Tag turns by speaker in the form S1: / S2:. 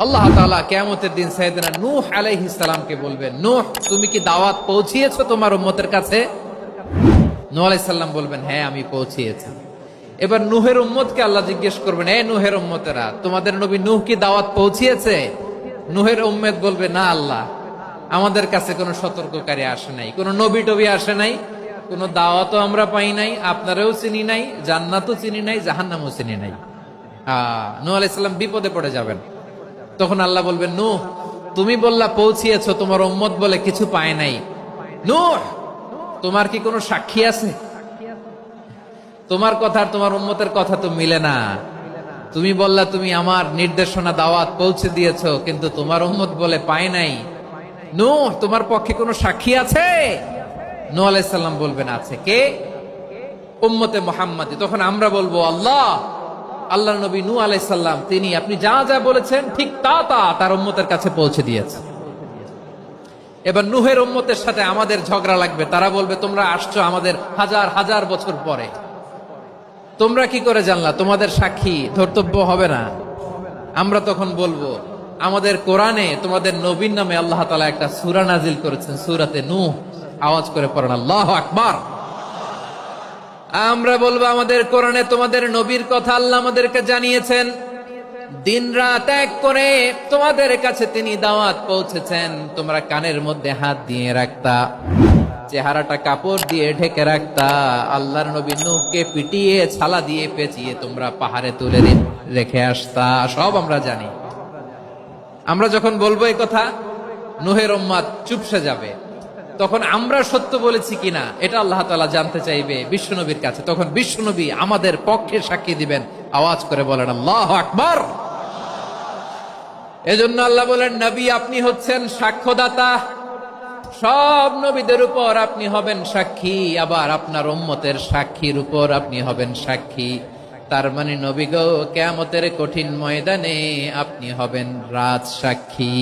S1: আল্লাহ তাআলা কিয়ামতের দিন সাইয়েদনা নূহ আলাইহিস সালামকে বলবেন, নূহ তুমি কি দাওয়াত পৌঁছিয়েছো তোমার উম্মতের কাছে? নূহ আলাইহিস সালাম বলবেন, হ্যাঁ আমি পৌঁছিয়েছি। এবার নূহের উম্মতকে আল্লাহ জিজ্ঞেস করবেন, এ নূহের উম্মতেরা, তোমাদের নবী নূহ কি দাওয়াত পৌঁছিয়েছে? নূহের উম্মত বলবে, না আল্লাহ, আমাদের কাছে কোনো সতর্ককারী আসে নাই, কোনো নবী টবি আসে নাই, কোনো দাওয়াতও আমরা পাই নাই, আপনারাও চিনি নাই, জান্নাতও চিনি নাই, জাহান্নামও চিনি নাই। নূহ আলাইহিস সালাম বিপদে পড়ে যাবেন। তখন আল্লাহ বলবেন, নূহ তুমি বললা পৌঁছিয়েছো, তোমার উম্মত বলে কিছু পায় নাই। নূহ তোমার কি কোনো সাক্ষী আছে? তোমার কথা আর তোমার উম্মতের কথা তো মিলে না। তুমি বললা তুমি আমার নির্দেশনা দাওয়াত পৌঁছে দিয়েছো, কিন্তু তোমার উম্মত বলে পায় নাই। নূহ তোমার পক্ষে কোনো সাক্ষী আছে? নূহ আলাইহিস সালাম বলবেন, আছে। কে? উম্মতে মুহাম্মাদী। তখন আমরা বলবো, আল্লাহ আল্লাহর নবী নূহ আলাইহিস সালাম তিনি আপনি যা যা বলেছেন ঠিক তা তা তার উম্মতের কাছে পৌঁছে দিয়েছে। এবার নূহের উম্মতের সাথে আমাদের ঝগড়া লাগবে। তারা বলবে, তোমরা আসছো আমাদের হাজার হাজার বছর পরে, তোমরা কি করে জানলা? তোমাদের সাক্ষী ধর্তব্য হবে না? আমরা তখন বলবো, আমাদের কোরআনে তোমাদের নবীর নামে আল্লাহ তাআলা একটা সূরা নাজিল করেছেন, সূরাতে নূহ। আওয়াজ করে পড়েন আল্লাহু আকবার। আমরা বলবো, আমাদের কোরআনে তোমাদের নবীর কথা আল্লাহ আমাদেরকে জানিয়েছেন, দিন রাত এক করে তোমাদের কাছে তিনি দাওয়াত পৌঁছেছেন। তোমরা কানের মধ্যে হাত দিয়ে রাখতা, চেহারাটা কাপড় দিয়ে ঢেকে রাখতা, আল্লাহর নবী নূহকে পিটিয়ে ছালা দিয়ে পেঁচিয়ে তোমরা পাহাড়ে তুলে রেখে আসতা, সব আমরা জানি। আমরা যখন বলবো এই কথা, নূহের উম্মত চুপসে যাবে। তখন আমরা সত্য বলেছি কিনা এটা আল্লাহ তাআলা জানতে চাইবে বিশ্বনবীর কাছে। তখন বিশ্বনবী আমাদের পক্ষে সাক্ষী দিবেন। আওয়াজ করে বলেন আল্লাহু আকবার। এজন্য আল্লাহ বলেন, নবী আপনি হচ্ছেন সাক্ষ্যদাতা, সব নবীদের উপর আপনি হবেন সাক্ষী, আবার আপনার উম্মতের সাক্ষীর উপর আপনি হবেন সাক্ষী। তার মানে নবী গো, কিয়ামতের কঠিন ময়দানে আপনি হবেন রাজ সাক্ষী।